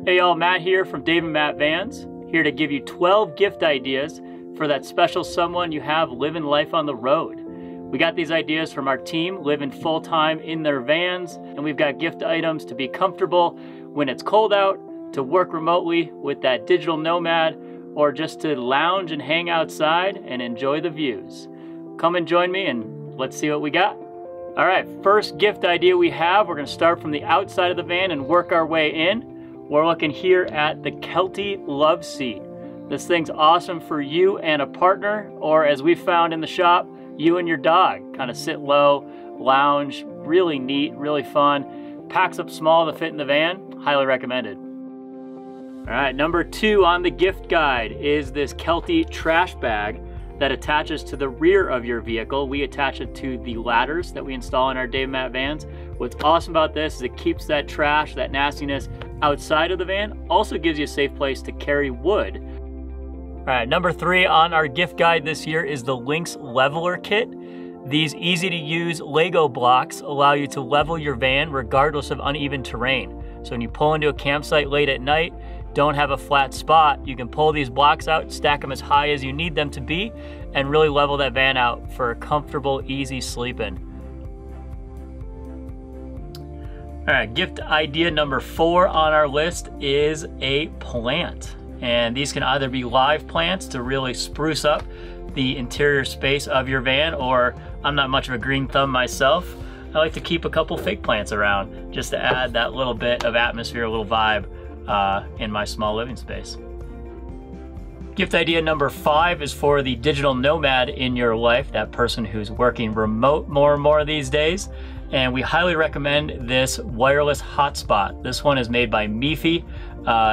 Hey y'all, Matt here from Dave and Matt Vans, here to give you 12 gift ideas for that special someone you have living life on the road. We got these ideas from our team living full-time in their vans, and we've got gift items to be comfortable when it's cold out, to work remotely with that digital nomad, or just to lounge and hang outside and enjoy the views. Come and join me and let's see what we got. All right, first gift idea we have, we're gonna start from the outside of the van and work our way in. We're looking here at the Kelty Loveseat. This thing's awesome for you and a partner, or as we found in the shop, you and your dog. Kind of sit low, lounge, really neat, really fun. Packs up small to fit in the van, highly recommended. All right, number 2 on the gift guide is this Kelty trash bag that attaches to the rear of your vehicle. We attach it to the ladders that we install in our Dave and Matt vans. What's awesome about this is it keeps that trash, that nastiness outside of the van, also gives you a safe place to carry wood. All right, number 3 on our gift guide this year is the Lynx leveler kit. These easy to use Lego blocks allow you to level your van regardless of uneven terrain. So when you pull into a campsite late at night, don't have a flat spot, you can pull these blocks out, stack them as high as you need them to be, and really level that van out for a comfortable, easy sleeping. All right, gift idea number 4 on our list is a plant. And these can either be live plants to really spruce up the interior space of your van, or I'm not much of a green thumb myself. I like to keep a couple fake plants around just to add that little bit of atmosphere, a little vibe in my small living space. Gift idea number 5 is for the digital nomad in your life, that person who's working remote more and more these days. And we highly recommend this wireless hotspot. This one is made by MiFi.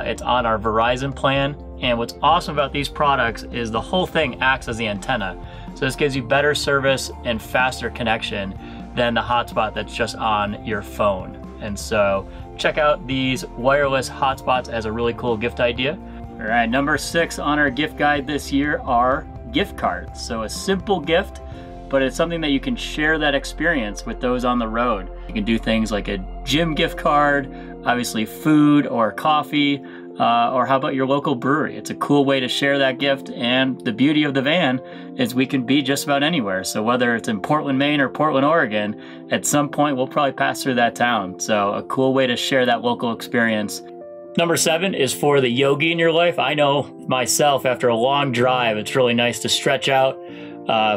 It's on our Verizon plan. And what's awesome about these products is the whole thing acts as the antenna. So this gives you better service and faster connection than the hotspot that's just on your phone. And so check out these wireless hotspots as a really cool gift idea. All right, number 6 on our gift guide this year are gift cards. So a simple gift, but it's something that you can share that experience with those on the road. You can do things like a gym gift card, obviously food or coffee, or how about your local brewery? It's a cool way to share that gift, and the beauty of the van is we can be just about anywhere. So whether it's in Portland, Maine or Portland, Oregon, at some point we'll probably pass through that town. So a cool way to share that local experience. Number 7 is for the yogi in your life. I know myself, after a long drive, it's really nice to stretch out,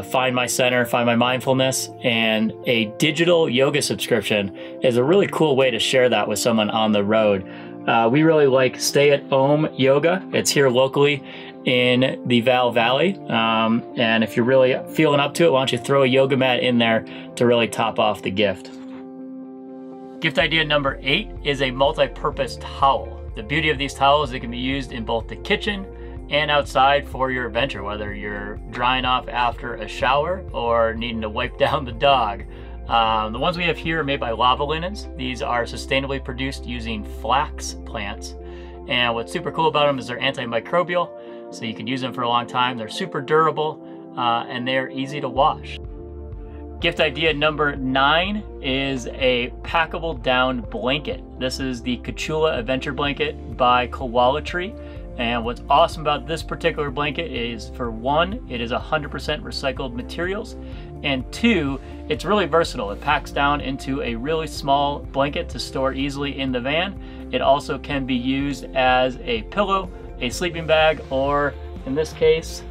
find my center, find my mindfulness, and a digital yoga subscription is a really cool way to share that with someone on the road. We really like Stay at Home Yoga. It's here locally in the Val Valley. And if you're really feeling up to it, why don't you throw a yoga mat in there to really top off the gift. Gift idea number 8 is a multi-purpose towel. The beauty of these towels, they can be used in both the kitchen and outside for your adventure, whether you're drying off after a shower or needing to wipe down the dog. The ones we have here are made by Lava Linens. These are sustainably produced using flax plants. And what's super cool about them is they're antimicrobial, so you can use them for a long time. They're super durable, and they're easy to wash. Gift idea number 9 is a packable down blanket. This is the Kachula Adventure Blanket by Koala Tree. And what's awesome about this particular blanket is, for 1, it is 100% recycled materials, and 2, it's really versatile. It packs down into a really small blanket to store easily in the van. It also can be used as a pillow, a sleeping bag, or in this case,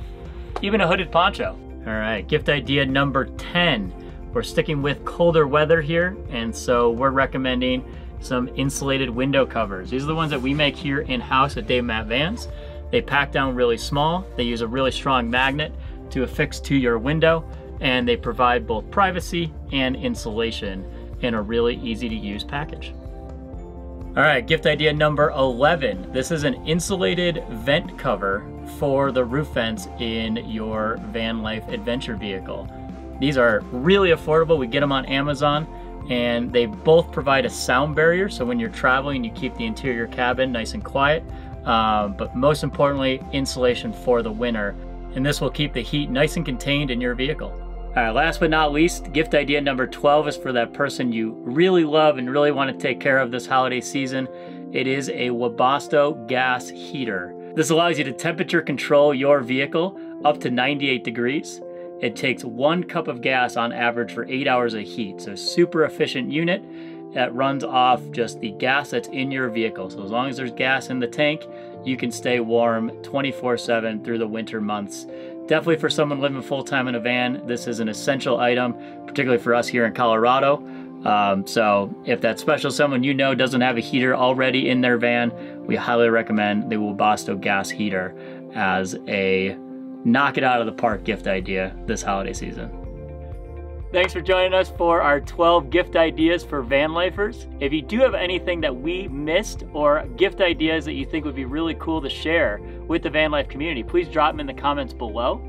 even a hooded poncho. All right, gift idea number 10. We're sticking with colder weather here, and so we're recommending some insulated window covers. These are the ones that we make here in-house at Dave and Matt Vans. They pack down really small. They use a really strong magnet to affix to your window, and they provide both privacy and insulation in a really easy to use package. All right, gift idea number 11. This is an insulated vent cover for the roof vents in your van life adventure vehicle. These are really affordable. We get them on Amazon, and they both provide a sound barrier, so when you're traveling, you keep the interior cabin nice and quiet, but most importantly, insulation for the winter. And this will keep the heat nice and contained in your vehicle. All right, last but not least, gift idea number 12 is for that person you really love and really want to take care of this holiday season. it is a Webasto Gas Heater. This allows you to temperature control your vehicle up to 98 degrees. It takes 1 cup of gas on average for 8 hours of heat. So super efficient unit that runs off just the gas that's in your vehicle. So as long as there's gas in the tank, you can stay warm 24/7 through the winter months. Definitely for someone living full-time in a van, this is an essential item, particularly for us here in Colorado. So if that special someone you know doesn't have a heater already in their van, we highly recommend the Webasto Gas Heater as a knock it out of the park gift idea this holiday season. Thanks for joining us for our 12 gift ideas for van lifers. If you do have anything that we missed or gift ideas that you think would be really cool to share with the van life community, please drop them in the comments below.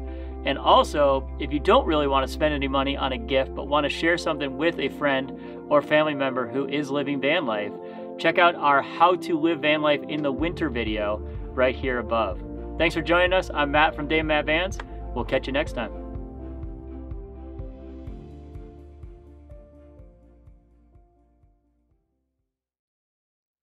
And also, if you don't really want to spend any money on a gift but want to share something with a friend or family member who is living van life, check out our How to Live Van Life in the Winter video right here above. Thanks for joining us. I'm Matt from Dave Matt Vans. We'll catch you next time.